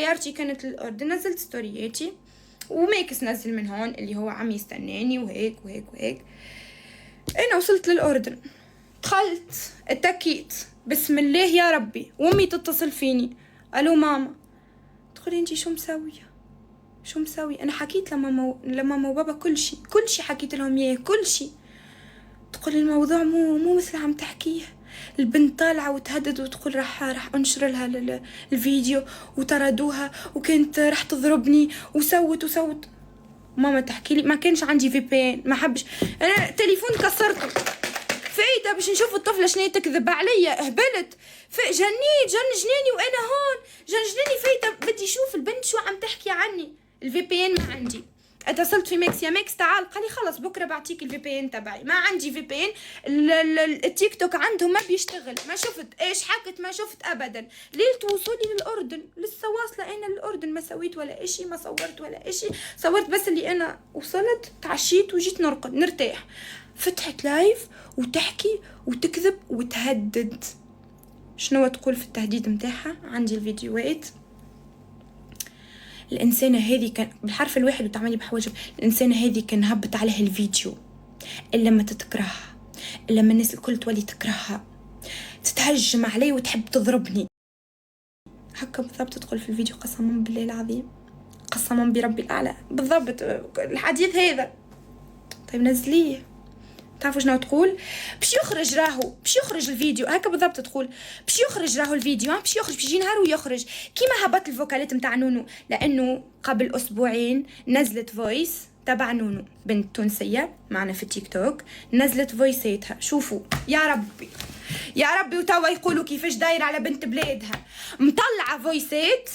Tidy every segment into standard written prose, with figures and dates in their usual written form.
طيارتي كانت للأردن، نزلت ستورياتي وميكس نزل من هون اللي هو عم يستناني وهيك وهيك وهيك. انا وصلت للأردن، دخلت اتكيت بسم الله يا ربي، وامي تتصل فيني، الو ماما. تقولي انتي شو مسوي؟ انا حكيت لماما وبابا كل شي حكيت لهم اياه كل شي. تقول الموضوع مو مثل عم تحكيه. البنت طالعه وتهدد وتقول راح انشر لها الفيديو وطردوها وكانت راح تضربني وسوت. ماما تحكي لي ما كانش عندي في بي ان، ما حبش انا تليفون كسرته. فايدة باش نشوف الطفله شنو تكذب عليا، هبلت جنجنيني وانا هون جنجنيني. فايدة بدي اشوف البنت شو عم تحكي عني. الفي بي ان ما عندي. اتصلت في ماكس، يا ماكس تعال، قال لي خلص بكره بعطيك الفي بي ان تبعي. ما عندي في بي ان، التيك توك عندهم ما بيشتغل. ما شفت ايش حكت، ما شفت ابدا. ليلة وصولي للاردن لسه واصله انا للاردن، ما سويت ولا اشي، ما صورت ولا اشي. صورت بس اللي انا وصلت تعشيت وجيت نرقد نرتاح. فتحت لايف وتحكي وتكذب وتهدد. شنو تقول في التهديد متاعها؟ عندي الفيديوهات. الإنسانة هذه كان بالحرف الواحد وتعملي بحواجب. الإنسانة هذه كان هبط عليها الفيديو إلا ما تتكرهها، إلا ما الناس الكل تولي تكرهها، تتهجم علي وتحب تضربني. هكا بالضبط تدخل في الفيديو، قسما بالله العظيم، قسما بربي الأعلى بالضبط الحديث هذا. طيب نزليه. تعرفوا شنو تقول؟ باش يخرج الفيديو هكا بالضبط. تقول باش يخرج الفيديو، باش يجي نهار ويخرج. كيما هبط الفوكالات نتاع نونو، لانه قبل اسبوعين نزلت فويس تبع نونو، بنت تونسيه معنا في التيك توك، نزلت فويساتها. شوفوا يا ربي وتوا يقولوا كيفاش داير على بنت بلادها، مطلعه فويسات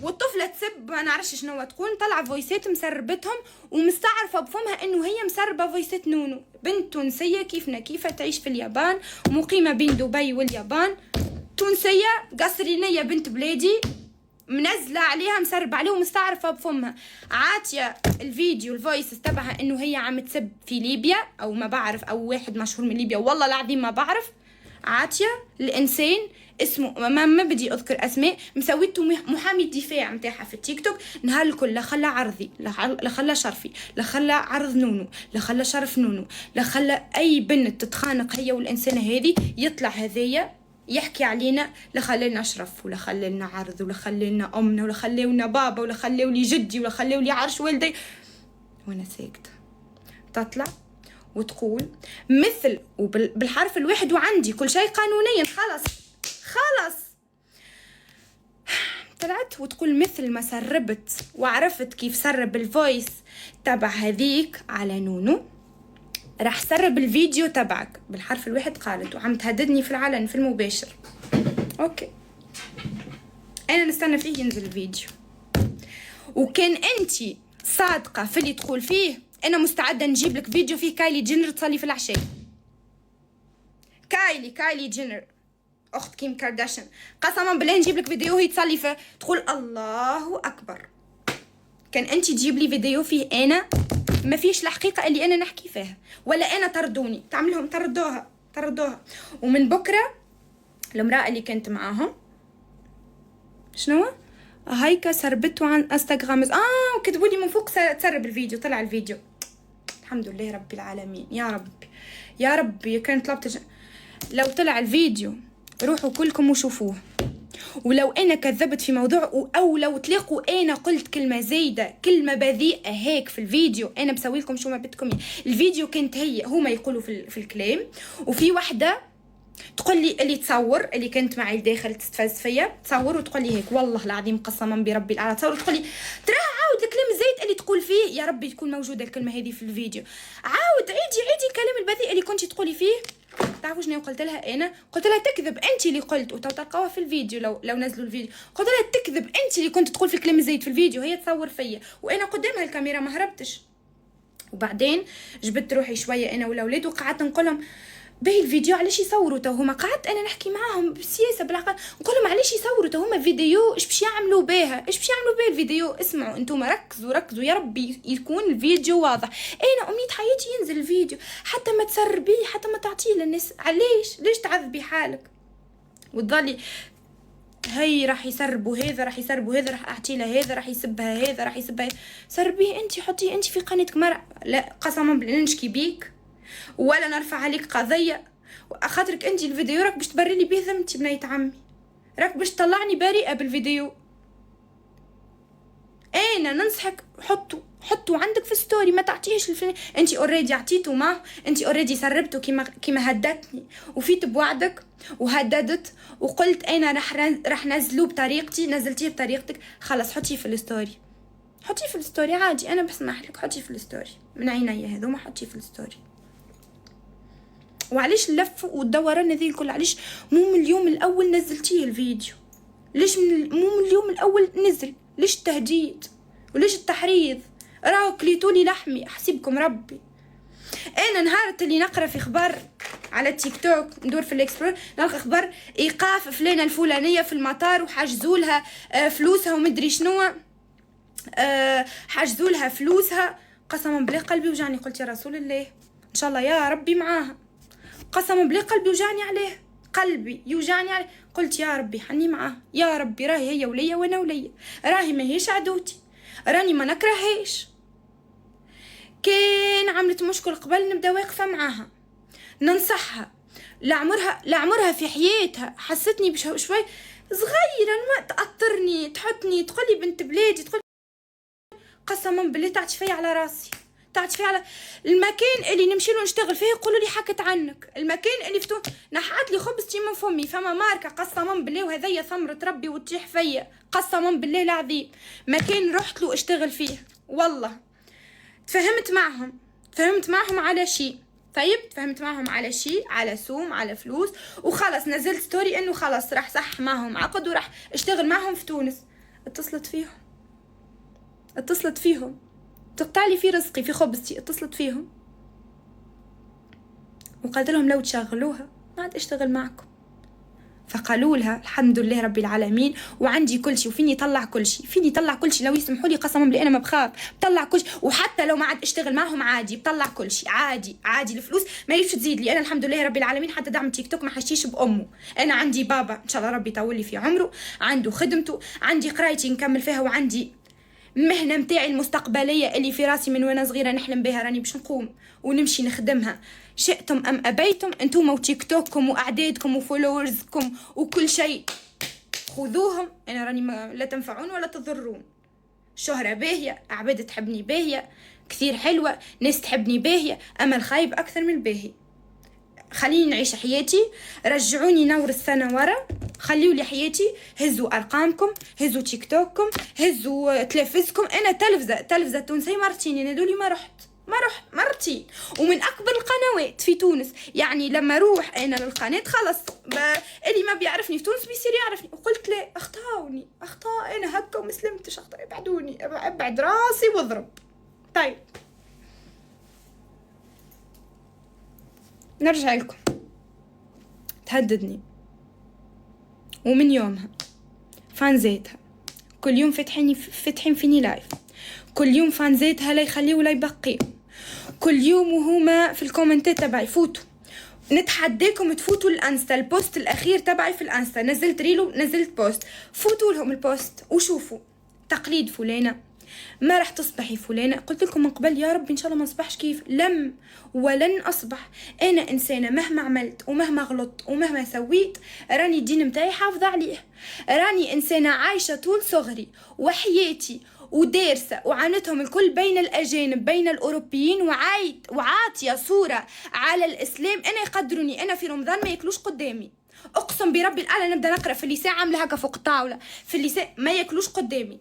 والطفله تسب ما نعرفش شنو تقول. طلع فويسات مسربتهم ومستعرفه بفمها انه هي مسربه فويسات نونو. بنت تونسيه كيفنا كيفها، تعيش في اليابان، مقيمه بين دبي واليابان، تونسيه قصرينيه بنت بلادي، منزله عليها مسرب عليه ومستعرفه بفمها. عاتيه الفيديو الفويس تبعها انه هي عم تسب في ليبيا او ما بعرف، او واحد مشهور من ليبيا، والله العظيم ما بعرف. عاتيه الانسان اسمه ما بدي اذكر اسماء، مسويته محامي الدفاع نتاعها في التيك توك. نهار الكل لا خلى عرضي، لا خلى شرفي، لا خلى عرض نونو، لا خلى شرف نونو، لا خلى اي بنت تتخانق هي والانسانه هذه يطلع هذايا يحكي علينا. لا خلينا شرف، ولا خلينا عرض، ولا خلينا امنا، ولا خليونا بابا، ولا خليولي جدي، ولا خليولي عرش والدي. وانا ساكته. تطلع وتقول مثل وبالحرف الواحد، وعندي كل شيء قانونيا. خلص طلعت وتقول مثل ما سربت وعرفت كيف سرب الفويس تبع هذيك على نونو، راح سرب الفيديو تبعك. بالحرف الواحد قالت، وعم تهددني في العلن في المباشر. اوكي انا نستنى فيه ينزل الفيديو، وكان انتي صادقه في اللي تقول فيه انا مستعده نجيب لك فيديو فيه كايلي جينر تصلي في العشاء. كايلي جينر اخت كيم كارداشيان، قسما بالله نجيب لك فيديو هي تصلي فيه تقول الله اكبر. كان انت تجيب لي فيديو فيه انا ما فيش الحقيقه اللي انا نحكي فيها، ولا انا طردوني، تعملهم طردوها. ومن بكره المراه اللي كانت معاهم شنو هيك سربته عن انستغرام، وكتبوا لي من فوق تسرب الفيديو. طلع الفيديو الحمد لله رب العالمين. يا ربي كانت طلبت لو طلع الفيديو روحوا كلكم وشوفوه. ولو انا كذبت في موضوع او لو تلاقوا انا قلت كلمه زايده، كلمه بذيئه هيك في الفيديو، انا بسوي لكم شو ما بدكم. الفيديو كانت هما يقولوا في الكلام، وفي وحده تقول لي اللي تصور اللي كنت معي داخل تستفز فيا، تصور وتقول لي هيك والله العظيم قسما بربي الاعلى، تصور وتقول لي ترى عاود الكلام الزايد اللي تقول فيه. يا ربي تكون موجوده الكلمه هذه في الفيديو. عاود عيدي الكلام البذيء اللي كنتي تقولي فيه. تعرفوا شنو قلت لها؟ انا قلت لها تكذب انت اللي قلت، وتلقاوها في الفيديو لو نزلوا الفيديو. قلت لها تكذب انت اللي كنت تقول في الكلام الزايد في الفيديو، هي تصور فيا وانا قدامها الكاميرا ما هربتش. وبعدين جبت روحي شويه انا والاولاد وقعدت نقول لهم باهي الفيديو علاش يصوروا تو هما. قعدت انا نحكي معاهم بالسياسه بالعقل، نقول لهم علاش يصوروا تو هما فيديو، ايش باش يعملوا بها الفيديو. اسمعوا انتم، ركزوا يا ربي يكون الفيديو واضح. انا امنية حياتي ينزل الفيديو حتى ما تسربيه، حتى ما تعطيه للناس. ليش تعذبي حالك وتضلي هي راح يسربوا هذا، راح يسربوا هذا، راح اعطي له هذا، راح يسبها هذا، راح يسبها هذا. سربيه انت، حطيه انت في قناتك. لا قسما بالله نشكي بيك ولا نرفع عليك قضيه، خاطرك انت الفيديو راك باش تبري لي بيه ذمتي بنية عمي، راك باش تطلعني بريئه بالفيديو. انا ننصحك حطوا عندك في ستوري، ما تعطيهش انت اوريدي عطيته، ما انت اوريدي سربته كيما هددتني وفيت بوعدك وهددت وقلت انا راح نزلوه بطريقتي، نزلتيه بطريقتك، خلاص حطيه في الستوري، حطيه في الستوري عادي، انا بسمح لك حطيه في الستوري من عينيا هذوما، حطيه في الستوري. وعليش اللف والدوران هذي الكل؟ علاش مو من اليوم الاول نزلتيه الفيديو؟ ليش مو من اليوم الاول نزل؟ ليش التهديد وليش التحريض؟ راهو كليتولي لحمي احسبكم ربي. انا نهار اللي نقرا في اخبار على التيك توك، ندور في الاكسبلور نلقى اخبار ايقاف فلانه الفلانيه في المطار وحجزوا لها فلوسها ومدري شنو، حجزوا لها فلوسها. قسما بالله قلبي وجعني، قلت يا رسول الله ان شاء الله يا ربي معاها. قسما بالله قلبي يوجعني عليه، قلبي يوجعني عليه. قلت يا ربي حني معاه، يا ربي راهي هي وليا وانا وليا، راهي ما هيش عدوتي، راني ما نكرههاش. كان عملت مشكل قبل نبدا واقفه معاها ننصحها، لعمرها في حياتها حستني شوي صغيره ما تأطرني تحطني تقولي بنت بلادي، تقول قسما بالله تعطي فيا على راسي، تعطي فيا على المكان اللي نمشي له نشتغل فيه يقولوا لي حكت عنك، المكان اللي فتون نحات لي خبزتي من فمي، فما ماركه قسما بالله وهذيا ثمرة ربي وتطيح فيا قسما بالله العظيم، مكان رحت له اشتغل فيه والله. تفهمت معهم على شيء، طيب تفهمت معهم على شيء، على سوم، على فلوس، وخلص نزلت ستوري انه خلص راح صح معهم عقد وراح اشتغل معهم في تونس. اتصلت فيهم تقطع لي في رزقي في خبزتي، اتصلت فيهم وقالت لهم لو تشغلوها ما عاد اشتغل معكم. فقالوا لها الحمد لله رب العالمين وعندي كل شيء وفيني طلع كل شيء لو يسمحوا لي قسما بالله انا ما بخاف بطلع كل شيء، وحتى لو ما عاد اشتغل معهم عادي بطلع كل شيء عادي الفلوس ما يمش تزيد لي، انا الحمد لله رب العالمين حتى دعم تيك توك ما حشيش بامه، انا عندي بابا ان شاء الله ربي يطول لي في عمره، عنده خدمته، عندي قرايتي نكمل فيها، وعندي المهنة متاعي المستقبلية اللي في راسي من وانا صغيرة نحلم بها، راني باش نقوم ونمشي نخدمها شئتم ام ابيتم، انتم وتيك توككم واعدادكم وفولورزكم وكل شيء خذوهم، انا راني لا تنفعون ولا تضرون. شهرة باهية، اعباد تحبني باهية كثير حلوة، ناس تحبني باهية، اما الخايب اكثر من الباهي. خليني نعيش حياتي، رجعوني نور السنة ورا، خليوا لي حياتي، هزوا ارقامكم، هزوا تيك توككم، هزوا تلفزكم. انا تلفزة تونسية مرتين، انا دولي ما رحت مرتين، ومن اكبر القنوات في تونس، يعني لما اروح انا للقناة خلص اللي ما بيعرفني في تونس بيصير يعرفني، وقلت لا اخطاء انا هكا ومسلمتش، ابعدوني، ابعد راسي واضرب. طيب نرجع لكم، تهددني ومن يومها فانزيتها كل يوم فاتحين فيني لايف، كل يوم فانزيتها لا يخليه ولا يبقيه، كل يوم وهما في الكومنتات تبعي فوتوا نتحداكم تفوتوا الانستا، البوست الاخير تبعي في الانستا نزلت ريلو نزلت بوست، فوتوا لهم البوست وشوفوا تقليد فلانه ما راح تصبحي فلانة. قلت لكم من قبل يا رب إن شاء الله ما أصبحش كيف، لم ولن أصبح. أنا إنسانة مهما عملت ومهما غلطت ومهما سويت راني الدين متاعي حافظة عليه، راني إنسانة عايشة طول صغري وحياتي ودارسة وعانتهم الكل بين الأجانب بين الأوروبيين، وعاطية صورة على الإسلام. أنا يقدروني، أنا في رمضان ما ياكلوش قدامي، أقسم بربي الأعلى نبدأ نقرأ في اللسان عاملة هكا فوق الطاولة في اللسان ما ياكلوش قدامي،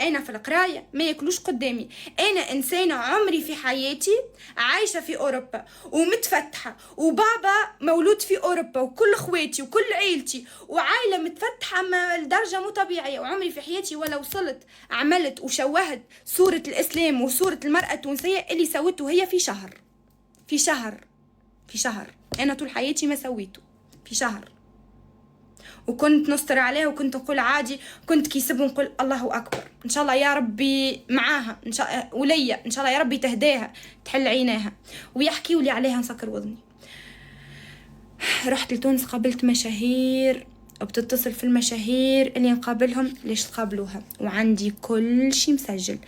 أنا في القراية ما ياكلوش قدامي. أنا إنسانة عمري في حياتي عايشة في أوروبا ومتفتحة، وبابا مولود في أوروبا وكل أخواتي وكل عيلتي وعائلة متفتحة لدرجة مو طبيعية، وعمري في حياتي ولا وصلت عملت وشوهت صورة الإسلام وصورة المرأة التونسية اللي سوته هي في شهر. أنا طول حياتي ما سويته في شهر، وكنت نستر عليها وكنت نقول عادي، كنت كيسب ونقول الله اكبر ان شاء الله يا ربي معاها، ان شاء الله وليا ان شاء الله يا ربي تهداها تحل عيناها، ويحكيوا لي عليها نسكر وذني. رحت لتونس قابلت مشاهير بتتصل في المشاهير اللي نقابلهم ليش تقابلوها، وعندي كل شي مسجل.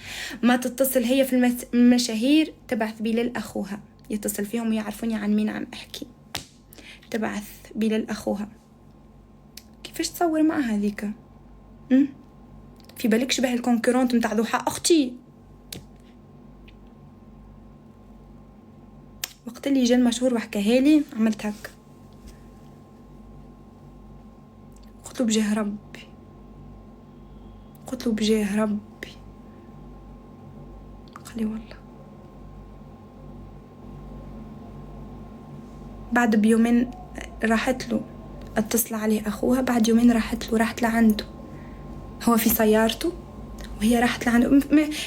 ما تتصل هي في المشاهير تبعث بلال أخوها يتصل فيهم ويعرفوني عن مين عم أحكي، تبعث بلال أخوها. كيفاش تصور مع هذيك؟ في بالك شبه الكونكورونت متاع ضحى أختي. وقت اللي جا المشهور وحكاها لي عملت هك، قلت له بجاه ربي، قلت له بجاه ربي. قال لي والله. بعد بيومين راحت له، اتصل عليه اخوها بعد يومين، راحت لعنده، هو في سيارته وهي راحت لعنده.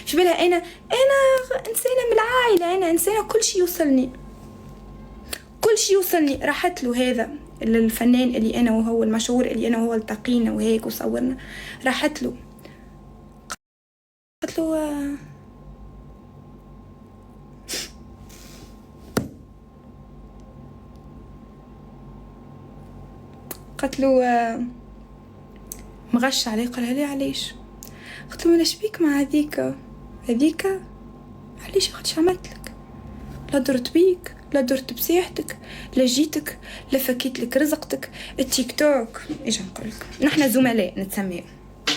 في بالها انا انسانه من العائله، انا انسانه كل شيء يوصلني، كل شيء يوصلني. راحت له هذا الفنان اللي انا وهو المشهور اللي انا وهو التقينا وهيك وصورنا، راحت له قلت له قلت له مغش عليه. قال لي علاش؟ قلت له ايش بيك مع هذيك علاش؟ قلت عملت لك؟ لا درت بيك، لا درت بصيحتك، لا جيتك، لا فكيت لك رزقتك. التيك توك ايش نقولك، نحن زملاء نتسميه،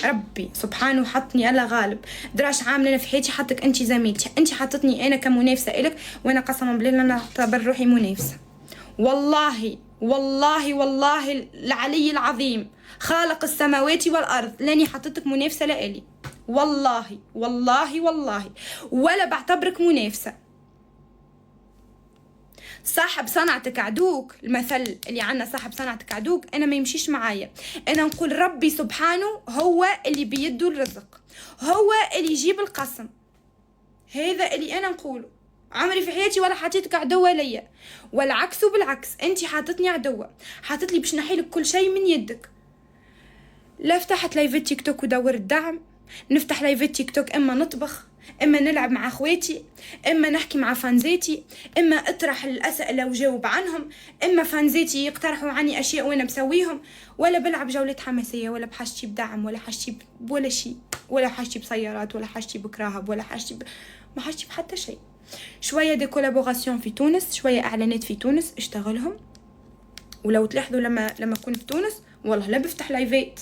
ربي سبحانه حطني الله غالب، دراش عامله انا في حياتي، حطك انت زميلتي، انت حطتني انا كمنافسه الك، وانا قسما بالله انا اعتبر روحي منافسه. والله والله والله العلي العظيم خالق السماوات والارض لاني حطتك منافسه لإلي، والله والله والله، ولا بعتبرك منافسه. صاحب صنعتك عدوك، المثل اللي عنا صاحب صنعتك عدوك، انا ما يمشيش معايا. انا نقول ربي سبحانه هو اللي بيده الرزق، هو اللي يجيب القسم، هذا اللي انا نقوله. عمري في حياتي ولا حطيتك عدوة ليا، والعكس بالعكس، انتي حاطتني عدوة، حاطت لي باش نحيلك كل شيء من يدك. لا فتحت لايفات تيك توك ودور الدعم، نفتح لايفات تيك توك اما نطبخ، اما نلعب مع اخواتي، اما نحكي مع فانزاتي، اما اطرح الاسئله وجاوب عنهم، اما فانزاتي يقترحوا عني اشياء وانا بسويهم، ولا بلعب جولات حماسيه، ولا بحاجتي بدعم، ولا حاجتي ولا شيء، ولا حاجتي بسيارات، ولا حاجتي بكراهب، ولا حاجتي ما حاجتي بحتى شيء. شويه دي كولابوراسيون في تونس، شويه اعلانات في تونس اشتغلهم. ولو تلاحظوا لما كنت في تونس والله لا بفتح لايفات،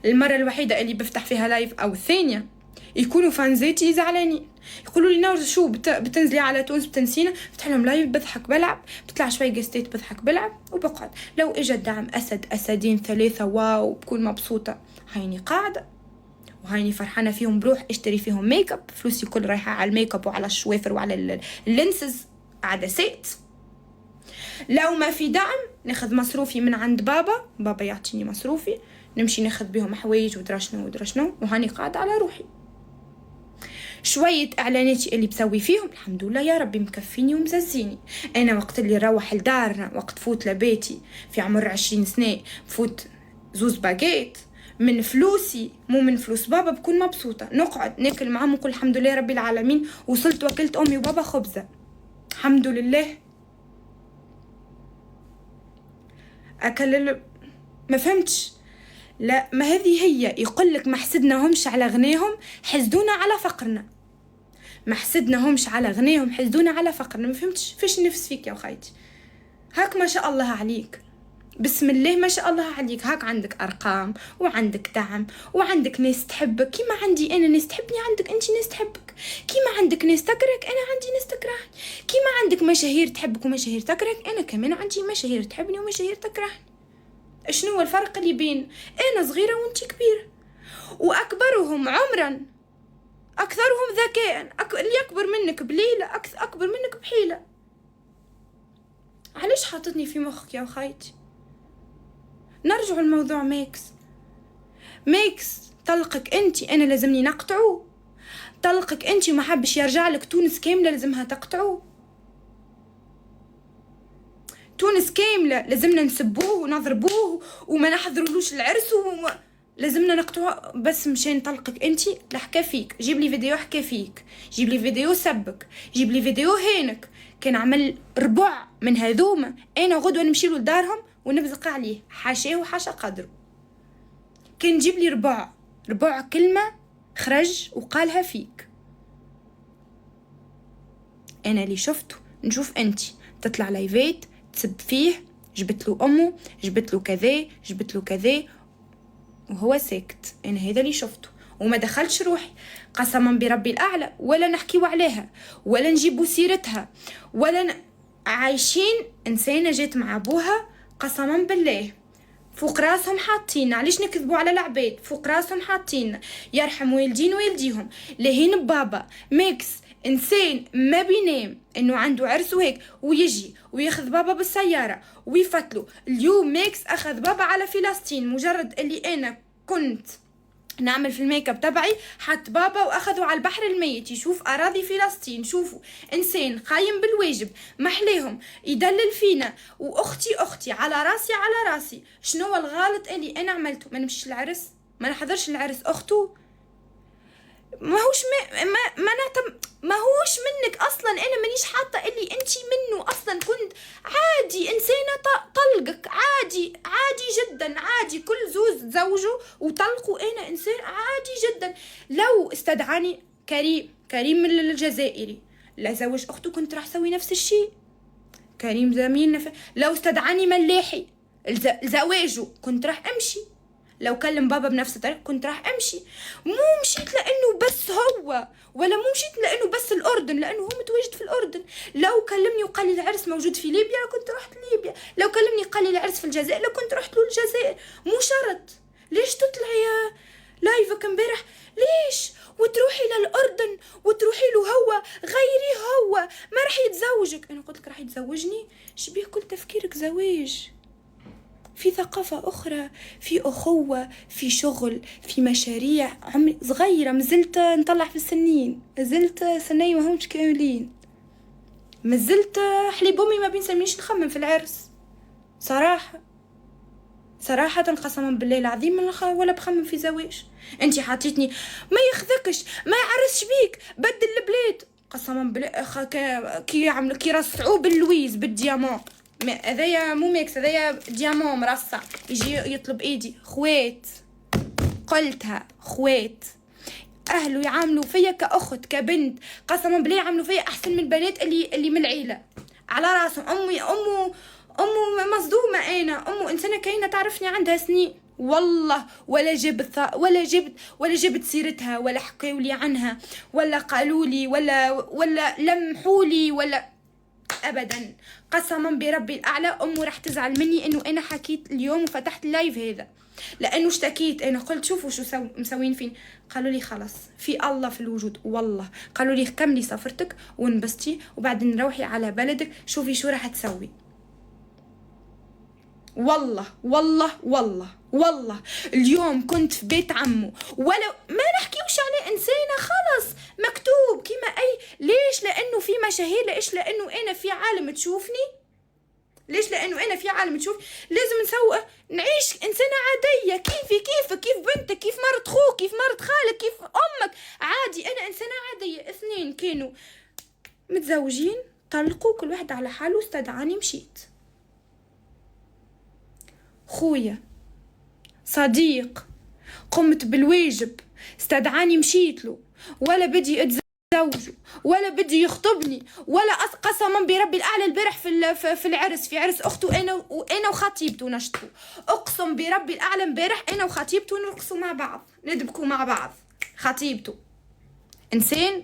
المرة الوحيدة اللي بفتح فيها لايف أو الثانية يكونوا فانزاتي زعلانين، يقولوا لي نور شو بتنزلي على تونس بتنسينا، بفتح لهم لايف بضحك بلعب، بتطلع شوي جستيت بضحك بلعب وبقعد. لو اجى الدعم أسد أسدين ثلاثة واو بكون مبسوطة، هايني قاعدة وهايني فرحانة فيهم، بروح اشتري فيهم ميك اب، فلوسي كل رايحة على الميك اب وعلى الشوافر وعلى اللينسز عدسات. لو ما في دعم ناخذ مصروفي من عند بابا يعطيني مصروفي، نمشي ناخذ بهم حوايج ودرشنو وهاني قاعدة على روحي. شوية اعلاناتي اللي بسوي فيهم الحمد لله يا ربي مكفيني ومززيني. انا وقت اللي نروح لدارنا، وقت فوت لبيتي في عمر 20 سنة، فوت زوز باقيت من فلوسي مو من فلوس بابا، بكون مبسوطة، نقعد ناكل معهم ونقول الحمد لله ربي العالمين، وصلت وكلت امي وبابا خبزة الحمد لله. ما فهمتش. لا ما هذه هي، يقولك ما حسدناهمش على غناهم، حسدونا على فقرنا. ما حسدناهمش على غناهم، حسدونا على فقرنا. ما فهمتش فيش نفس فيك يا خايتي. هاك ما شاء الله عليك، بسم الله ما شاء الله عليك، هاك عندك ارقام وعندك دعم وعندك ناس تحبك كيما عندي انا ناس تحبني، عندك انت ناس تحبك كيما عندك ناس تكرهك، انا عندي ناس تكرهني كيما عندك مشاهير تحبك ومشاهير تكرهك، انا كمان عندي مشاهير تحبني ومشاهير تكرهني. شنو هو الفرق اللي بين انا صغيره وانتي كبيره؟ واكبرهم عمرا اكثرهم ذكاء، اللي اكبر منك بليله اكبر منك بحيله. علاش حاطتني في مخك يا خايتي؟ نرجع الموضوع ميكس طلقك انتي، انا لازمني نقطعه. طلقك انتي وما حبش يرجع لك، تونس كامله لازمها تقطعه، تونس كاملة لازمنا نسبوه ونضربوه وما نحضرولوش العرس لازمنا نقطعه بس مشان طلقك انتي. لا حكى فيك، جيب لي فيديو حكى فيك، جيب لي فيديو سبك، جيب لي فيديو هينك، كان عمل ربع من هذوما انا غدوة نمشي له لدارهم ونبزق عليه، حاشاه وحاشا قدره. كان نجيب لي ربع كلمة خرج وقالها فيك. أنا اللي شفته نشوف أنت تطلع لايفات تسب فيه، جبت له أمه، جبت له كذا، جبت له كذا، وهو ساكت. أنا هذا اللي شفته وما دخلتش روحي قسما بربي الأعلى، ولا نحكيو عليها ولا نجيبو سيرتها ولا عايشين. إنسانة جات مع أبوها قسما بالله فوق راسهم حاطين، علاش نكذبوا على العباد؟ فوق راسهم حاطين يرحم والدين ويلديهم. لهين بابا ميكس انسان ما بينام انه عنده عرس وهيك ويجي وياخذ بابا بالسياره ويفتلو. اليوم ميكس اخذ بابا على فلسطين، مجرد اللي انا كنت نعمل في الميك اب تبعي حط بابا واخذوا على البحر الميت يشوف اراضي فلسطين. شوفوا انسان قايم بالواجب، محليهم يدلل فينا، واختي على راسي. شنو الغلط اللي انا عملته؟ ما نمشيش العرس، ما نحضرش العرس اخته، ماهوش ماهوش منك اصلا. انا مانيش حاطه اللي انتي منه اصلا. كنت عادي انسانه طلقك عادي جدا، عادي. كل زوز تزوجوا وطلقوا، انا انسان عادي جدا. لو استدعاني كريم من الجزائري لا زوج اخته كنت راح اسوي نفس الشيء. كريم زميلنا لو استدعاني ملاحي زواجه كنت راح امشي. لو كلم بابا بنفس الطريقة كنت راح امشي. مو مشيت لانه بس هو، ولا مو مشيت لانه بس الاردن، لانه هو متواجد في الاردن. لو كلمني وقال لي العرس موجود في ليبيا كنت رحت ليبيا. لو كلمني قال لي العرس في الجزائر لو كنت رحت له الجزائر. مو شرط. ليش تطلعي لايفك امبارح ليش وتروحي للاردن وتروحي له هو؟ غيري هو ما راح يتزوجك. انا قلت لك راح يتزوجني؟ شبيه كل تفكيرك زواج؟ في ثقافة أخرى، في أخوة، في شغل، في مشاريع. عمري صغيرة مازلت نطلع في السنين، مازلت سنين ما همش كاملين، مازلت حليب أمي ما بينسميش نخمم في العرس. صراحة قسما بالله العظيم ولا بخمم في زواج. انتي حاطيتني ما يخذكش ما يعرسش بيك بدل البلاد. قسما بالله كي رصعوه باللويز بالديامون. هذايا مو ميكس، هذايا ديامون مرصع. يجي يطلب ايدي. خوات قلتها، خوات اهله يعاملوا فيا كاخت كبنت. قسما بالله يعاملوا فيا احسن من البنات اللي من العيله على راسهم. امه مصدومه. انا امه انسانه كاينه تعرفني عندها سنين والله، ولا جبت سيرتها ولا حكوا لي عنها ولا قالوا لي ولا لمحوا لي ولا ابدا. قسما بربي الاعلى امه راح تزعل مني انه انا حكيت اليوم وفتحت اللايف هذا، لانه اشتكيت. انا قلت شوفوا شو مسوين فين. قالوا لي خلاص في الله في الوجود والله. قالوا لي كملي سفرتك وانبسطي وبعدين روحي على بلدك شوفي شو راح تسوي. والله اليوم كنت في بيت عمه، ولا ما نحكيوش عليه انسانه خلص مكتوب كيما اي. ليش؟ لانه في مشاهير. ليش؟ لانه انا في عالم تشوفني. ليش؟ لانه انا في عالم تشوف. لازم نعيش انسانه عاديه كيفك، كيف بنتك، كيف مرت خوك، كيف مرت خالك، كيف امك. عادي انا انسانه عاديه. اثنين كانوا متزوجين طلقوا كل واحد على حاله، استدعاني مشيت. خويا صديق قمت بالواجب استدعاني مشيت له، ولا بدي اتزوجه ولا بدي يخطبني ولا قسما بربي الاعلى. البارح في العرس، في عرس اخته انا وخطيبته نشطوا. اقسم بربي الاعلى امبارح انا وخطيبته نرقصوا مع بعض ندبكوا مع بعض. خطيبته انسان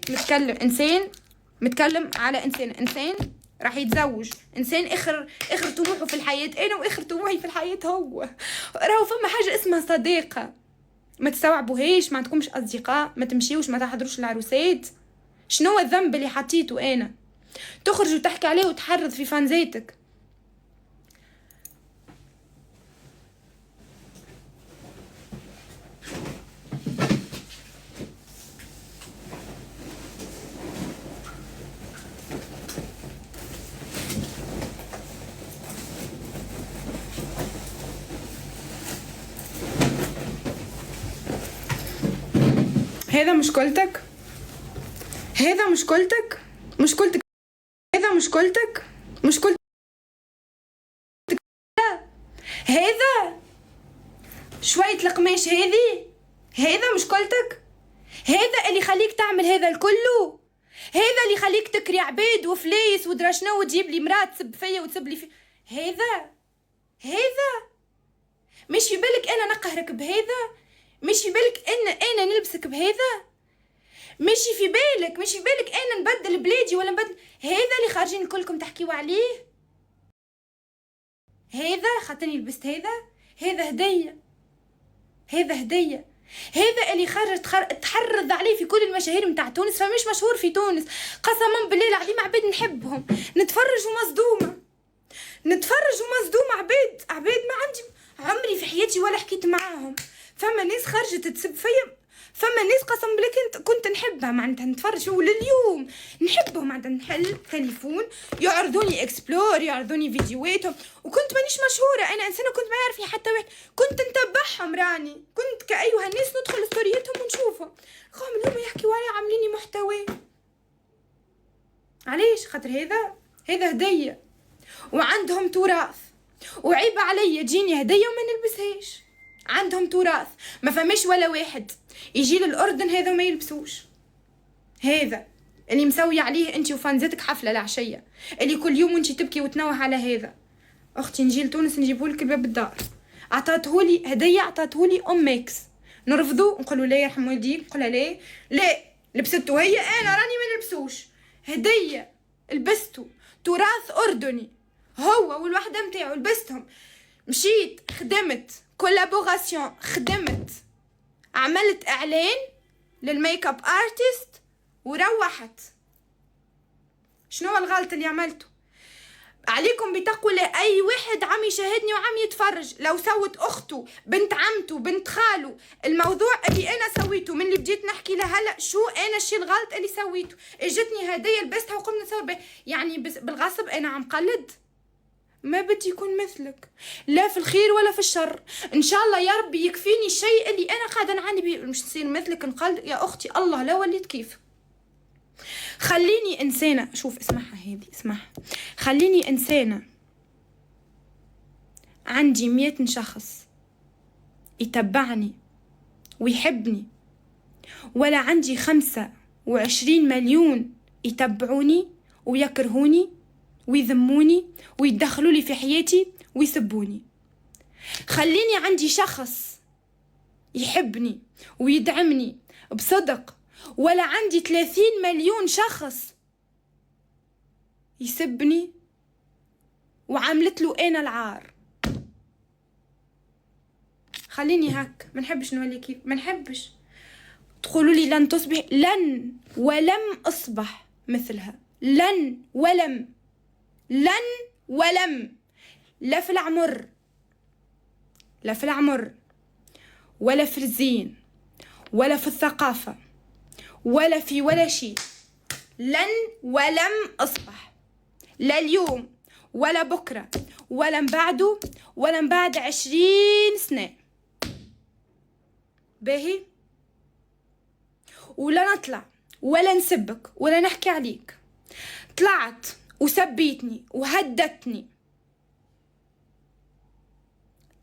متكلم على انسان راح يتزوج، انسان اخر طموحه في الحياه انا واخر طموحي في الحياه هو. راهو فما حاجه اسمها صديقه، ما تستوعبوهاش، ما عندكمش اصدقاء، ما تمشيوش ما تحضروش العروسات. شنو الذنب اللي حطيته انا؟ تخرج وتحكي عليه وتحرض في فانزيتك. هذا مشكلتك، هذا مشكلتك، هذا مشكلتك. لا هذا شوية القماش هذا مشكلتك؟ هذا اللي يخليك تعمل هذا الكله؟ هذا اللي يخليك تكري عباد وفليس ودراشنا وتجيب لي مرات تسب فيا وتسب لي هذا مش في بالك انا نقهرك بهذا؟ مش في بالك انا نلبسك بهذا؟ مش في بالك انا نبدل بلادي ولا نبدل هذا اللي خارجين كلكم تحكيوا عليه؟ هذا خاطرني لبست هذا هدية هذا اللي خرج تحرض عليه في كل المشاهير متاع تونس، فمش مشهور في تونس قسما بالله العظيم. عباد نحبهم، نتفرج ومصدومة عباد ما عندي عمري في حياتي ولا حكيت معاهم. فما ناس خرجت تسب فيا، فما ناس قسم بالله كنت نحبها معناتها نتفرج ولليوم نحبهم معناتها نحل تليفون يعرضوني اكسبلور يعرضوني فيديوهاتهم، وكنت مانيش مشهوره انا انسانه كنت ما يعرفني حتى واحد، كنت نتبعهم راني كنت كايها الناس ندخل ستورياتهم ونشوفهم قام اليوم يحكيوا علي عامليني محتوى. علاش؟ خاطر هذا هديه وعندهم تراث وعيب عليا تجيني هديه وما نلبسهاش. عندهم تراث ما فماش ولا واحد يجي للأردن هذا وما يلبسوش. هذا اللي مسوي عليه انت وفانزتك حفله العشيه، اللي كل يوم وانت تبكي وتنوه على هذا. اختي نجي لتونس نجيبهولك الباب الدار، عطاتهولي هديه، عطاتهولي ام ميكس، نرفضوا نقولوا لا يرحم والديك، نقولها لا لبسته هي انا راني ما نلبسوش، هديه لبسته تراث اردني هو والوحده نتاعو لبستهم. مشيت خدمت كولابوراسيون، خدمت عملت اعلان للميك اب ارتست وروحت. شنو الغلط اللي عملته؟ عليكم بتقول اي واحد عم يشاهدني وعم يتفرج لو سوت اخته بنت عمته بنت خاله الموضوع اللي انا سويته من اللي بديت نحكي لها هلا شو انا الشيء الغلط اللي سويته، اجتني هديه لبستها وقمنا نصور بها، يعني بالغصب انا عم قلد؟ ما بدي يكون مثلك لا في الخير ولا في الشر، ان شاء الله يا ربي يكفيني الشيء اللي انا قاعده نعاني بيه، مش تصير مثلك نقلد يا اختي. الله لا وليت كيف. خليني انسانه، شوف اسمعها خليني انسانه عندي 100 شخص يتبعني ويحبني، ولا عندي 25 مليون يتبعوني ويكرهوني ويذموني ويدخلوا لي في حياتي ويسبوني. خليني عندي شخص يحبني ويدعمني بصدق، ولا عندي 30 مليون شخص يسبني وعملت له انا العار. خليني هك، ما نحبش نولي كيف، ما نحبش تقولوا لي لن تصبح، لن ولم اصبح مثلها، لن ولم لا في العمر ولا في الزين ولا في الثقافة ولا في ولا شيء. لن ولم أصبح، لا اليوم ولا بكرة ولا من بعده ولا من بعد 20 سنة. باهي؟ ولا نطلع ولا نسبك ولا نحكي عليك. طلعت وسبيتني وهدتني،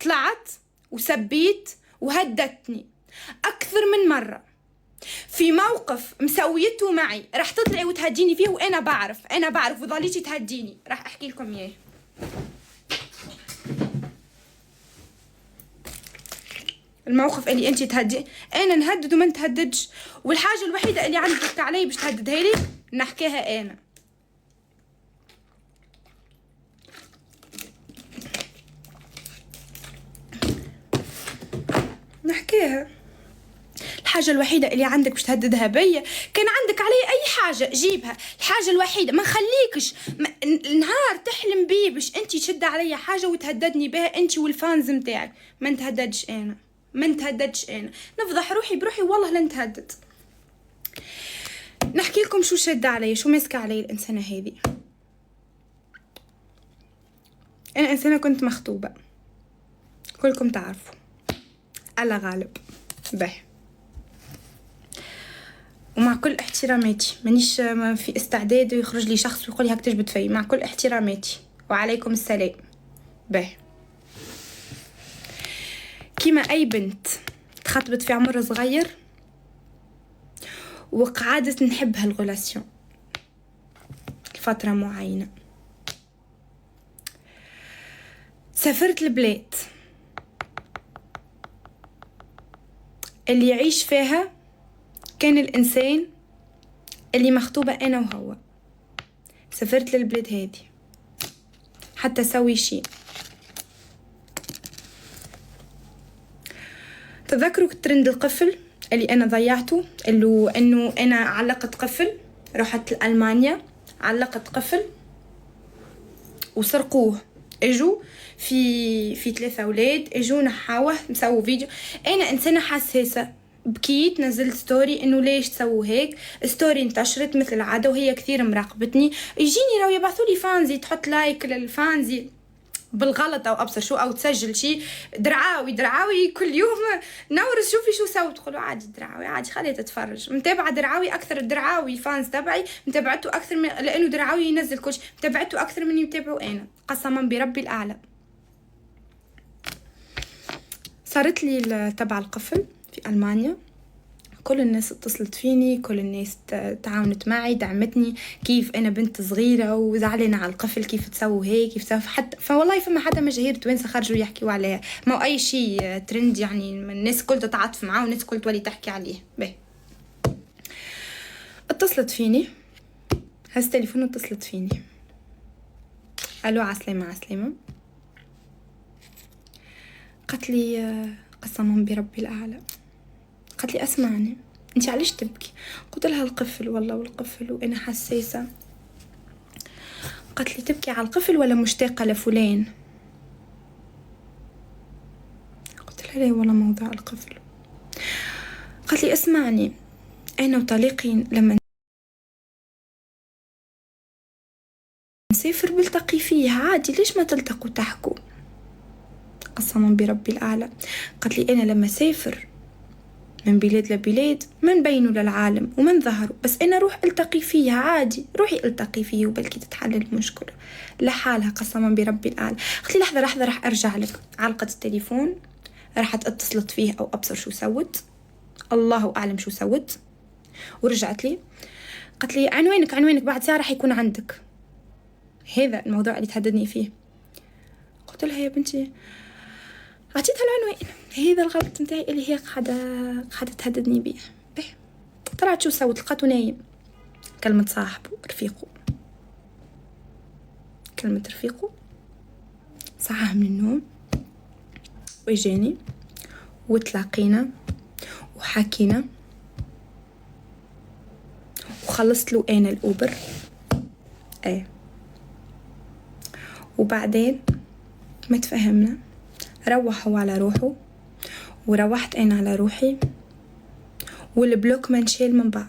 طلعت وسبيت وهدتني أكثر من مرة في موقف مسويته معي، راح تطلعي وتهديني فيه وأنا بعرف وظليتي تهديني. راح أحكي لكم إياه. الموقف اللي أنت تهدي أنا نهدد وما نتهددش، والحاجة الوحيدة اللي عندك علي باش تهددها لي نحكيها أنا. نحكيها. الحاجة الوحيدة اللي عندك باش تهددها بيا، كان عندك علي أي حاجة جيبها. الحاجة الوحيدة ما نخليكش نهار تحلم بيه باش أنت تشد علي حاجة وتهددني بها أنت والفانز متاعك. ما نتهددش أنا، نفضح روحي بروحي والله لا نتهدد. نحكي لكم شو شد علي، شو ماسكة علي الإنسانة هذه. أنا إنسانة كنت مخطوبة، كلكم تعرفوا، الله غالب. به ومع كل احتراماتي مانيش في استعداد يخرج لي شخص ويقول لي هاك تجبد في، مع كل احتراماتي وعليكم السلام. به كيما أي بنت تخطبت في عمر صغير وقعدت نحب هالغولاسيون لفترة معينة، سافرت البلاد اللي يعيش فيها كان الإنسان اللي مخطوبة أنا وهو. سافرت للبلاد هذه حتى سوي شيء. تذكروا ترند القفل اللي أنا ضيعته، اللي أنه أنا علقت قفل، رحت لألمانيا علقت قفل وسرقوه. اجوا في 3 أولاد اجوا نحاوه مسووا فيديو. أنا إنسانة حساسة، بكيت نزلت ستوري انه ليش تسووا هيك. ستوري انتشرت مثل العاده وهي كثير مراقبتني، يجيني راهو يبعثوا لي فانزي تحط لايك للفانزي بالغلط او ابصر شو، او تسجل شيء درعاوي كل يوم نورس شوفي شو سوت. تقولوا عادي درعاوي عادي خليها تتفرج. متابعه درعاوي اكثر، الدرعاوي فانز تبعي متابعته اكثر من لانه درعاوي ينزل كل شيء، متابعته اكثر من يتابعوا انا قسما بربي الاعلى. صارت لي تبع القفل في ألمانيا، كل الناس اتصلت فيني، كل الناس تعاونت معي دعمتني، كيف أنا بنت صغيرة وزعلانة على القفل كيف تسووا هيك كيف تسووا. حتى فوالله فما حتى مشاهير توانسة خرجوا يحكيوا عليها، ما أي شيء ترند يعني الناس كل تتعاطف معاه والناس كل تولي تحكي عليه. به اتصلت فيني هز تليفون اتصلت فيني، ألو عسلامة عسلامة. قالت لي قسما بربي الأعلى، قالت لي اسمعني انت علاش تبكي؟ قلت لها القفل والله والقفل وانا حساسه. قالت لي تبكي على القفل ولا مشتاقه لفلان؟ قلت لها لا والله موضوع القفل. قالت لي اسمعني انا وطليقي لما نسافر بلتقي فيه عادي، ليش ما تلتقوا تحكوا؟ قسما بربي الاعلى قالت لي انا لما سافر من بلاد لبلاد ما نبينوا للعالم وما نظهروا، بس انا روح التقي فيه عادي، روحي التقي فيه وبلكي تتحل المشكله لحالها. قسما بربي الاعلى. قلت لي لحظه راح ارجع لك. علقت التليفون، راحت اتصلت فيه او ابصر شو سوت، الله اعلم شو سوت، ورجعت لي قالت لي عنوانك بعد ساعه راح يكون عندك. هذا الموضوع اللي تهددني فيه. قلت لها يا بنتي عطيتها العنوان، هذا الغلط نتاعي اللي هي قاعده تهددني بيه. طلعت شو سوت؟ لقيته نايم. كلمه صاحبه رفيقه، كلمه رفيقه صحاه من النوم واجاني وتلاقينا وحكينا وخلصت له انا الاوبر. وبعدين ما تفهمنا، روح هو على روحه وروحت انا على روحي، والبلوك ما نشيل من بعض.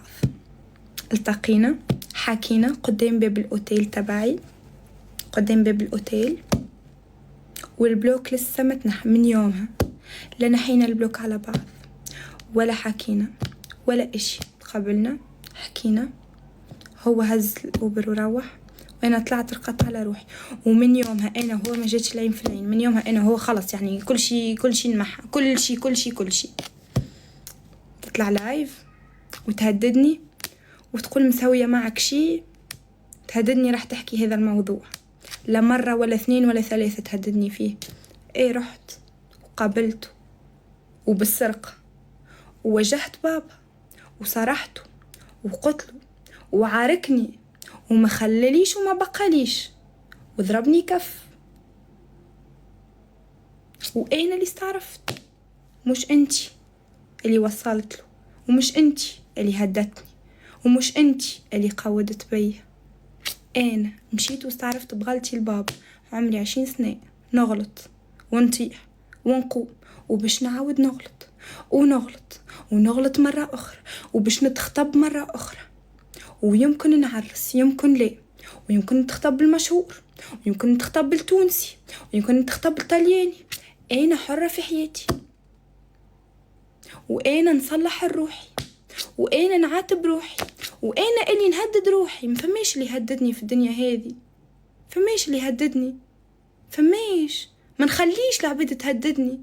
التقينا حكينا قدام باب الاوتيل تبعي، قدام باب الاوتيل، والبلوك لسه متنح من يومها. لا نحينا البلوك على بعض ولا حكينا ولا اشي. قبلنا حكينا، هو هز الاوبر وروح وانا طلعت رقدت على روحي. ومن يومها انا وهو ما جاتش العين في العين. من يومها انا وهو خلص يعني كل شيء نمحى، كل شيء تطلع لايف وتهددني وتقول مسوية معك شيء، تهددني راح تحكي هذا الموضوع. لا مرة ولا 2 ولا 3 تهددني فيه. رحت وقابلته وبالسرقة وواجهت بابا وصرحته وقتله وعاركني وما خلليش وما بقاليش وضربني كف. وانا اللي استعرفت، مش انتي اللي وصلت له، ومش انتي اللي هدتني، ومش انتي اللي قودت بي. انا مشيت واستعرفت بغلطي البابا. عمري 20 سنة نغلط ونطيح ونقوم، وباش نعاود ونغلط مرة أخرى، وباش نتخطب مرة أخرى، ويمكن نعرس يمكن لا، ويمكن نتخطب بالمشهور، ويمكن نتخطب بالتونسي، ويمكن نتخطب بالطلياني. أنا حرة في حياتي، وأنا نصلح الروحي، وأنا نعاتب روحي، وأنا اللي نهدد روحي. مفماش اللي يهددني في الدنيا هذه، فماش اللي يهددني، فماش. ما نخليش العباد تهددني،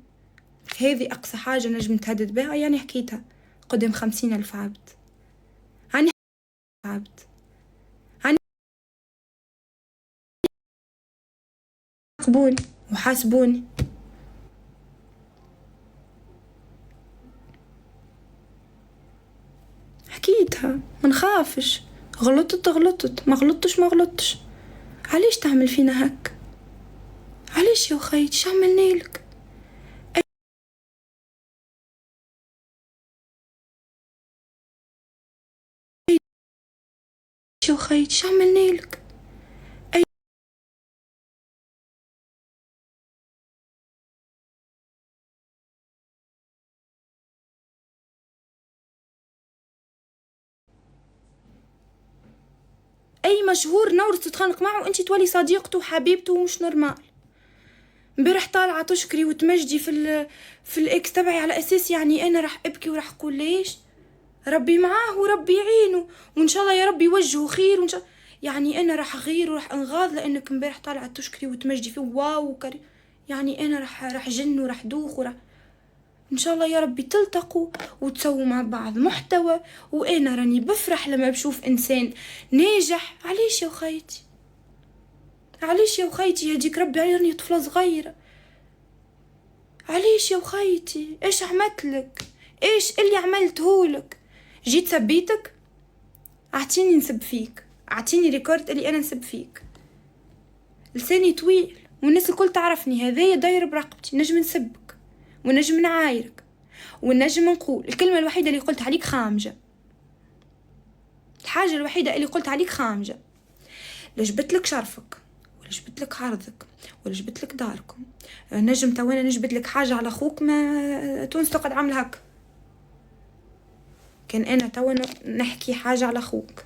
هذه أقصى حاجة نجم تهدد بها، يعني حكيتها قدام 50,000 عبد. هاني عبد، هاني راقبوني وحاسبوني. حكيتها ما نخافش، غلطت ما غلطتش. علاش تعمل فينا هك؟ علاش يا خيتي؟ شو عملنالك؟ يا خيتي شو عملنالك؟ اي مشهور نورس تتخانق معه وانتي تولي صديقته وحبيبته ومش نورمال. امبارح طالعه تشكري وتمجدي في الاكس تبعي على اساس يعني انا راح ابكي وراح اقول ليش ربي معاه وربي يعينه وان شاء الله يا ربي يوجهه خير، وان شاء يعني انا راح اغير وراح انغاض لانك امبارح طالعه تشكري وتمجدي فيه واو يعني انا راح جن وراح دوخ وراح ان شاء الله يا ربي تلتقوا وتسووا مع بعض محتوى. وانا راني بفرح لما بشوف انسان ناجح. علاش يا خيتي؟ علاش يا خيتي؟ يهديك ربي علي راني طفله صغيره. علاش يا خيتي؟ ايش عملتلك؟ ايش اللي عملتهولك؟ جيت سبيتك؟ اعطيني نسب فيك، اعطيني ريكورد اللي انا نسب فيك. لساني طويل والناس الكل تعرفني، هذايا داير برقبتي، نجم نسبك ونجم نعايرك ونجم نقول الكلمة الوحيدة اللي قلت عليك خامجة. الحاجة الوحيدة اللي قلت عليك خامجة. لا جبت لك شرفك ولا جبت لك عرضك ولا جبت لك داركم. نجم توانا نجبت لك حاجة على اخوك ما تونس تقعد عامل هك. كان انا توانا نحكي حاجة على اخوك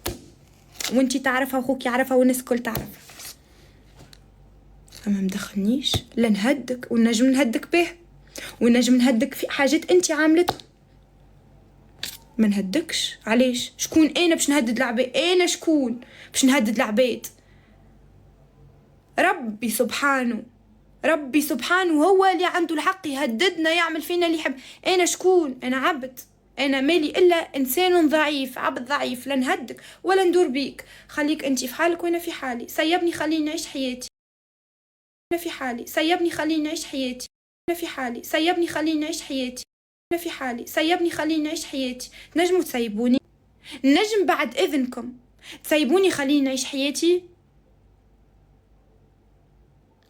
وانتي تعرفها واخوك يعرفها والناس الكل تعرفها، فما مدخلنيش. لا نهدك ونجم نهدك به ونجم نهدك في حاجات انتي عاملتها. ما نهدكش. علاش؟ شكون انا باش نهدد العباد؟ انا شكون باش نهدد العباد؟ ربي سبحانه هو اللي عنده الحق يهددنا، يعمل فينا اللي يحب. انا شكون؟ انا عبد، انا مالي الا انسان ضعيف، عبد ضعيف. لا نهدك ولا ندور بيك. خليك انتي في حالك وانا في حالي. سيبني خليني نعيش حياتي. انا في حالي. سيبني خليني نعيش حياتي. انا في حالي. سيبني خليني نعيش حياتي. انا في حالي. سيبني خليني نعيش حياتي. نجموا تسيبوني؟ نجم بعد اذنكم تسيبوني خليني نعيش حياتي؟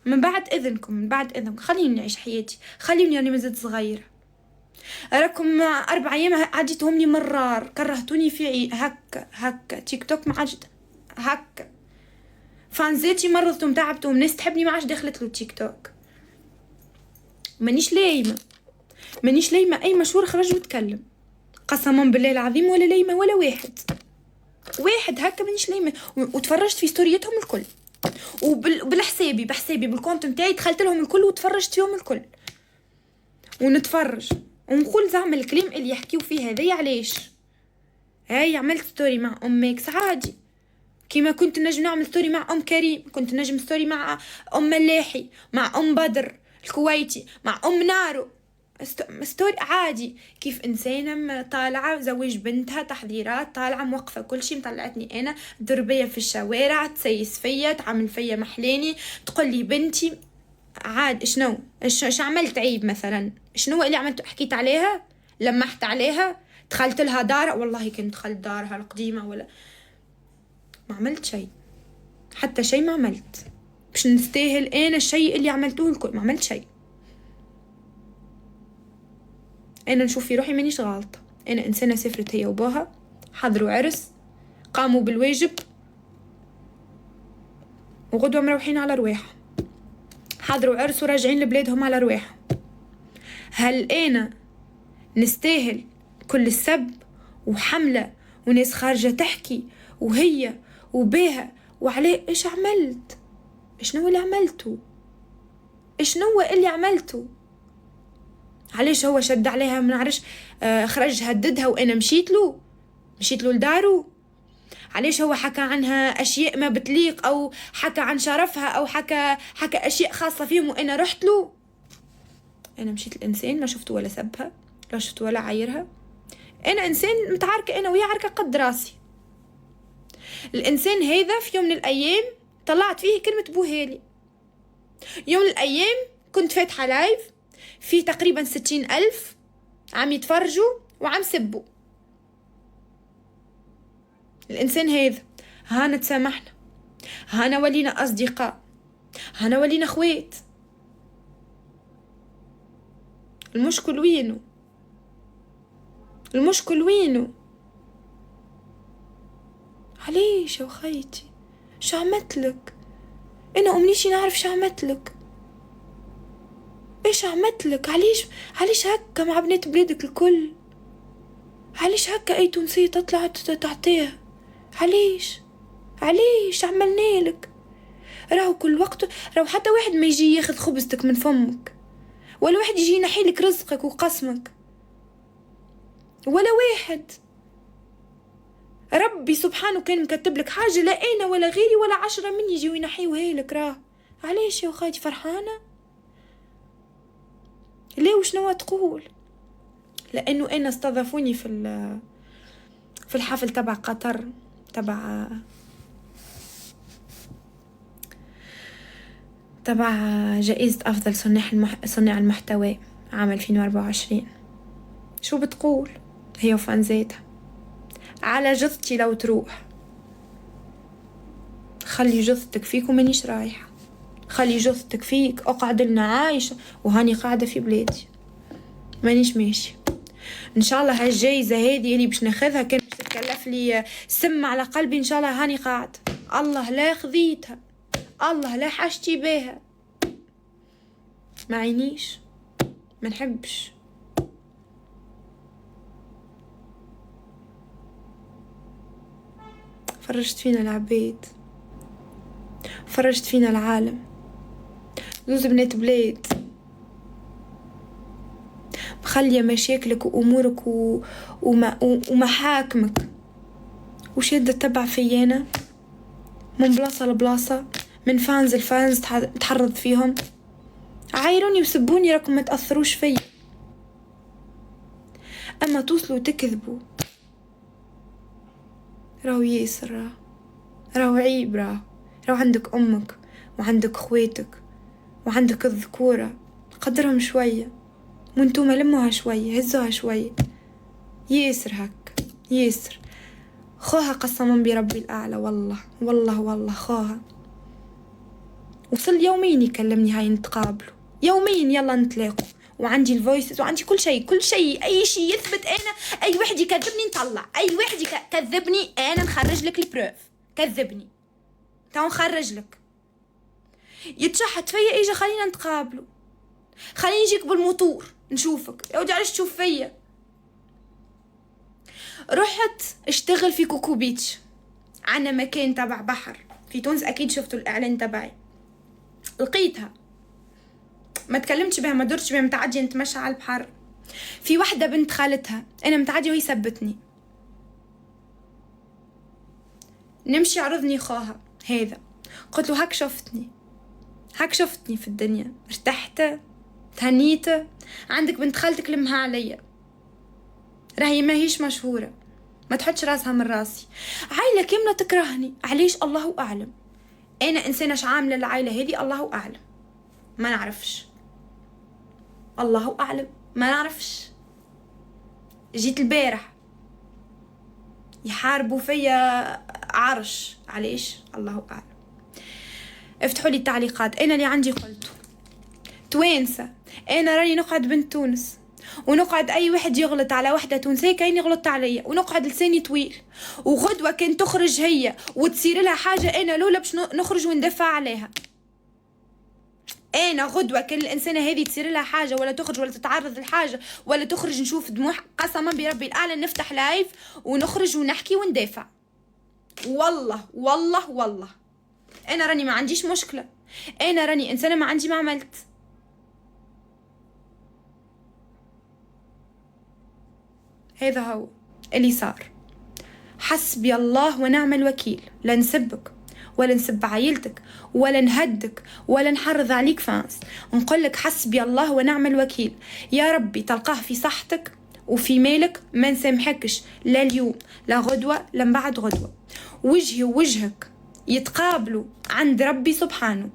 من بعد اذنكم خليني نعيش حياتي. خليني راني مازلت صغيره. راكم 4 أيام عديتهم لي مرار، كرهتوني في هكا تيك توك ما عادش هكا. فانزاتي مرضتهم تعبتهم، ناس تحبني ما عادش دخلت له تيك توك. مانيش لايمه اي مشهور خرج وتكلم، قسما بالله العظيم ولا لايمه ولا واحد هكا. مانيش لايمه. وتفرجت في ستوريتهم الكل وبالحسابي بحسابي بالكونت نتاعي دخلت لهم الكل وتفرجت فيهم الكل ونتفرج ونقول زعما الكلام اللي يحكيو فيه هذايا. علاش؟ هاي عملت ستوري مع ماكس عادي، كيما كنت نجم نعمل ستوري مع كريم، كنت نجم ستوري مع ملاحي، مع بدر الكويتي، مع نارو. ستوري عادي. كيف انسانه طالعه زوج بنتها تحضيرات، طالعه موقفه كل شيء، مطلعتني انا دربيه في الشوارع، تسيس فيا، تعمل فيا محلاني، تقول لي بنتي. عاد شنو ايش عملت عيب مثلا؟ شنو اللي عملت؟ حكيت عليها؟ لمحت عليها؟ دخلت لها دارها؟ والله كنت دخلت دارها القديمه ولا ما عملت شيء، حتى شيء ما عملت. باش نستاهل انا الشيء اللي عملتوه الكل؟ ما عملت شيء. انا نشوف في روحي مانيش غلطه. انا انسانه سافرت هي وباها، حضروا عرس، قاموا بالواجب، وغدوه مروحين على رواحهم. حضروا عرس وراجعين لبلادهم على رواحهم. هل انا نستاهل كل السب وحمله وناس خارجه تحكي وهي وباها وعليه؟ ايش عملت؟ شنو اللي عملته؟ شنو اللي عملته؟ علاش هو شد عليها ما نعرفش؟ خرج هددها وانا مشيت له لدارو. علاش هو حكى عنها اشياء ما بتليق او حكى عن شرفها او حكى اشياء خاصه فيهم وانا رحت له؟ انا مشيت الانسان ما شفته ولا سبها، لا شفته ولا عايرها. انا انسان متعاركه انا ويا عركه قد راسي. الانسان هذا في يوم من الايام طلعت فيه كلمه بوهالي. يوم من الايام كنت فاتحه لايف فيه تقريبا 60,000 عم يتفرجوا وعم سبوا. الانسان هذا هانا تسامحنا، هانا ولينا اصدقاء، هانا ولينا اخوات. المشكل وينه؟ المشكل وينه؟ عليش يا وخيتي؟ شو عملتلك؟ انا امنيشي نعرف شو عملتلك. ايش عملتلك؟ عليش هكا مع بنات بلادك الكل؟ عليش هكا اي تونسية تطلع تعطيها؟ عليش عملنالك؟ راهو كل وقت، راهو حتى واحد ما يجي ياخذ خبزتك من فمك، ولا واحد يجي ينحيلك رزقك وقسمك، ولا واحد. ربي سبحانه كان مكتب لك حاجة لا أنا ولا غيري ولا 10 من يجي ينحيوها لك. راه عليش يا وخاتي فرحانة؟ ليه وشنو تقول؟ لأنه أنا استضافوني في الحفل تبع قطر، تبع جائزة أفضل صناع المحتوى عام 2024. شو بتقول هي وفانزاتها؟ على جثتي لو تروح، خلي جثتك فيك ومانيش رايحة، خلي جثتك فيك، اقعد لنا عايشة وهاني قاعدة في بلادي مانيش ماشي. ان شاء الله هالجايزة هذه اللي باش ناخذها كان باش تكلف لي سم على قلبي، ان شاء الله هاني قاعدة. الله لا خذيتها، الله لا حاجتي بيها، ما عينيش، ما نحبش. فرجت فينا العبيد، فرجت فينا العالم، زوز بنات بلاد مخلية مشاكلك وأمورك ومحاكمك وشادة تبع فيانا من بلاصة لبلاصة، من فانز الفانز تحرض فيهم. عايروني وسبوني راكم ما تأثروش فيا، أما توصلوا تكذبوا راهو ياسر، راهو عيب، راهو عندك أمك وعندك خواتك وعندك الذكورة، قدرهم شوية وانتوما لموها شوية، هزوها شوية. ياسر هك ياسر خوها قسما بربي الأعلى، والله خوها وصل يومين يكلمني هاي نتقابلوا يومين يلا نتلاقوا، وعندي الفويسز وعندي كل شيء أي شيء يثبت أنا أي واحد يكذبني نطلع، أي واحد يكذبني أنا نخرج لك البروف. كذبني تعال نخرج لك، يتشحت فيا إيجا خلينا نتقابلوا، خليني نجيك بالموتور نشوفك يا ودي علاش تشوف فيا. رحت اشتغل في كوكو بيتش، عنا مكان تبع بحر في تونس، اكيد شفتوا الاعلان تبعي. لقيتها ما تكلمتش بها ما درتش بها، متعديه نتمشى على البحر، في واحده بنت خالتها انا متعديه وهي سبتني، نمشي عرضني خوها هذا، قلت له هاك شفتني في الدنيا، ارتحت تهنيت، عندك بنت خالتك لمها عليا، راهي ما هيش مشهورة، ما تحطش راسها من راسي، عائلة كاملة تكرهني، عليش الله أعلم، أنا إنسانة عاملة العائلة هذه الله أعلم، ما نعرفش، الله أعلم ما نعرفش. جيت البارح يحاربوا فيا عرش، عليش الله أعلم. افتحوا لي التعليقات، أنا اللي عندي قلته توانسة، أنا راني نقعد بنت تونس، ونقعد اي واحد يغلط على وحده تونسيه كاين يغلط عليا، ونقعد لساني طويل، وغدوه كان تخرج هي وتصير لها حاجه انا لولا باش نخرج وندافع عليها. انا غدوه كان الانسانه هذه تصير لها حاجه ولا تخرج ولا تتعرض لحاجه ولا تخرج نشوف دموع، قسما بربي الاعلى نفتح لايف ونخرج ونحكي وندافع. والله انا راني ما عنديش مشكله، انا راني انسانه ما عندي ما عملت. هذا هو اللي صار، حسبي الله ونعم الوكيل، لا نسبك ولا نسب عائلتك ولا نهدك ولا نحرض عليك فانس. نقولك حسبي الله ونعم الوكيل. يا ربي تلقاه في صحتك وفي مالك، ما نسامحكش لا اليوم لا غدوة لا بعد غدوة. وجهي ووجهك يتقابلوا عند ربي سبحانه.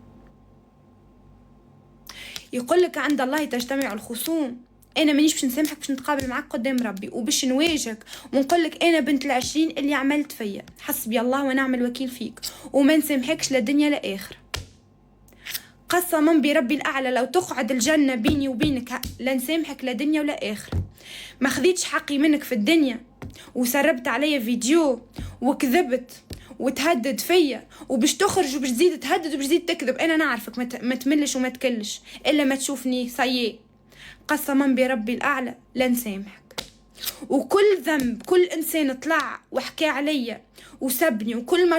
يقولك عند الله تجتمع الخصوم. انا مانيش باش نسامحك، باش نتقابل معك قدام ربي وباش نواجهك ونقولك انا بنت 20 اللي عملت فيا، حسبي الله ونعم الوكيل فيك، وما نسامحكش لا دنيا لا اخره. قسما بربي الاعلى لو تقعد الجنه بيني وبينك لا نسامحك لا دنيا ولا اخره. ما خذيتش حقي منك في الدنيا وسربت عليا فيديو وكذبت وتهدد فيا وباش تخرج وباش تزيد تهدد وباش تزيد تكذب. انا نعرفك ما تملش وما تكلش الا ما تشوفني صيي. قسما بربي الاعلى لا نسامحك. وكل ذنب كل انسان طلع وحكى عليا وسبني، وكل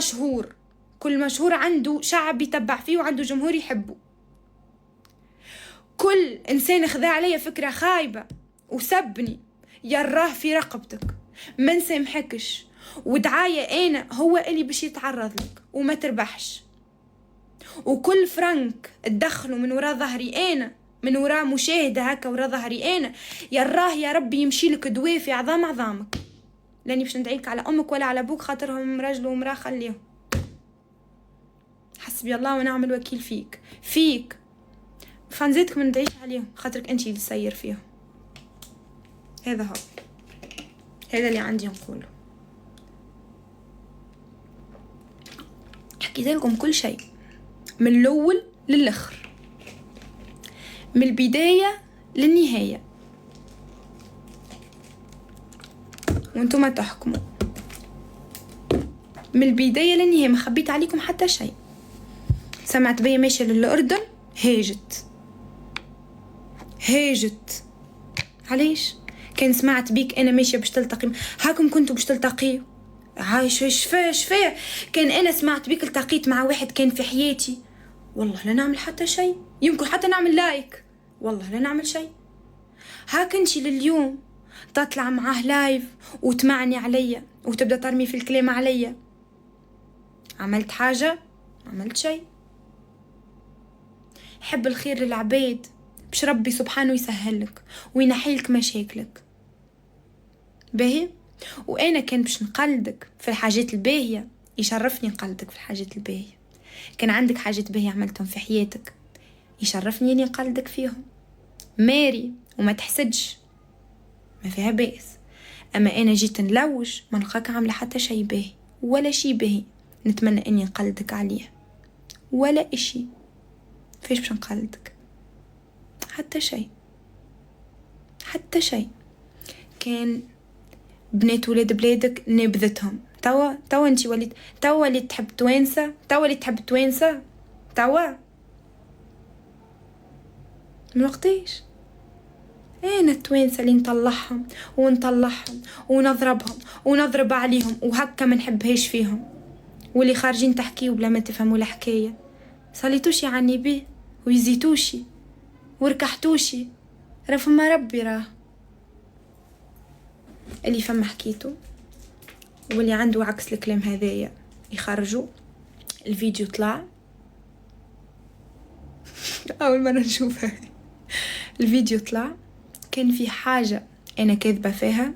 مشهور عنده شعب يتبع فيه وعنده جمهور يحبه، كل انسان خذا عليا فكره خايبه وسبني يراه في رقبتك، ما نسامحكش. ودعاية انا هو اللي باش يتعرض لك وما تربحش. وكل فرنك تدخله من وراء ظهري انا، من وراء مشاهدة هكا وراء ظهري انا، يراه يا ربي يمشي لك دوي في عظام عظامك. لاني باش ندعيك على امك ولا على ابوك، خاطرهم رجل ومراه خليهم. حسبي الله ونعم الوكيل فيك فنزيدك ما ندعيش عليهم، خاطرك انتي اللي تسير فيهم. هذا اللي عندي نقوله. حكيت لكم كل شيء من الاول للاخر، من البدايه للنهايه، وانتم ما تحكموا. من البدايه للنهايه ما خبيت عليكم حتى شيء. سمعت بيا ماشيه للاردن، هاجت علاش؟ كان سمعت بيك انا ماشيه باش تلتقي هاكم كنتوا باش تلتقيوا. عايش شفايا كان انا سمعت بيك التقيت مع واحد كان في حياتي، والله لا نعمل حتى شيء، يمكن حتى نعمل لايك، والله لا نعمل شيء. هاك انتي لليوم تطلع معاه لايف وتمعني عليا وتبدا ترمي في الكلام عليا. عملت حاجه؟ عملت شيء. حب الخير للعباد باش ربي سبحانه يسهلك وينحيلك مشاكلك. باهي؟ وانا كان باش نقلدك في الحاجات الباهيه، يشرفني نقلدك في الحاجات الباهيه. كان عندك حاجات باهيه عملتهم في حياتك، يشرفني اني نقلدك فيهم. ماري وما تحسدش، ما فيها بأس. اما انا جيت نلوج ما نلقاك عامله حتى شيء باهي ولا شيء باهي نتمنى اني نقلدك عليه، ولا اشي. فيش باش نقلدك حتى شيء. كان بنات ولاد بلادك نبذتهم، توا انتي وليت تحب توانسة، توا من وقتيش انا التوانسة اللي نطلعهم ونضربهم ونضرب عليهم وهكا ما نحبهاش فيهم، واللي خارجين تحكيوا بلا ما تفهموا الحكايه. صليتوشي عني بيه ويزيتوشي وركحتوشي، راه فما ربي، راه اللي فما حكيته واللي عنده عكس الكلام هذايا يخرجوا. الفيديو طلع اول مرة نشوفها. الفيديو طلع كان في حاجة انا كاذبة فيها،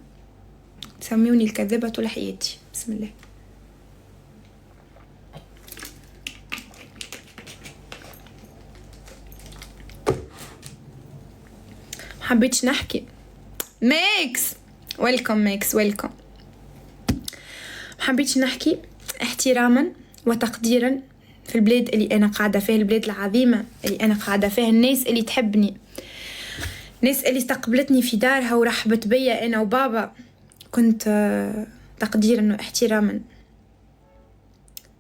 سميوني الكذبة طول حياتي. بسم الله. حبيتش نحكي. ماكس ويلكم. حبيتش نحكي احتراما وتقديرا في البلاد اللي انا قاعده فيها، البلاد العظيمه اللي انا قاعده فيها، الناس اللي تحبني، الناس اللي استقبلتني في دارها ورحبت بيا انا وبابا. كنت تقديرا واحتراما.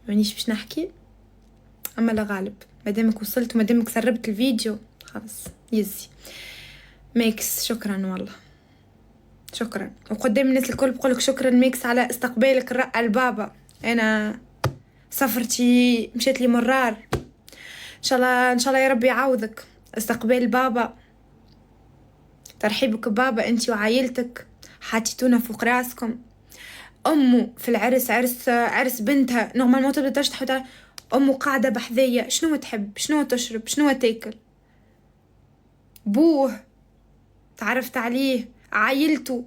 مانيش باش نحكي، اما لا غالب مادامك وصلت ومادامك سربت الفيديو خلاص يزي. ميكس شكرا، والله شكرا، وقدام الناس الكل بقولك شكرا ميكس على استقبالك الرقة البابا. انا سفرتي مشيت لي مرار، ان شاء الله يا ربي يعوضك. استقبال بابا، ترحيبك بابا انتي وعائلتك، حاطيتونا فوق راسكم. امه في العرس، عرس بنتها، نورمالمون تبدا تشطح امه قاعده بحذايا، شنو تحب، شنو تشرب، شنو تاكل. بوه تعرفت عليه، عايلته.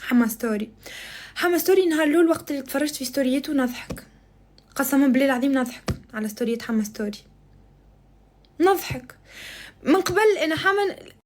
حما ستوري نهار الاول وقت اللي تفرجت في ستوريته نضحك، قسما بالله العظيم نضحك على ستوريات حما ستوري، نضحك من قبل. انا حما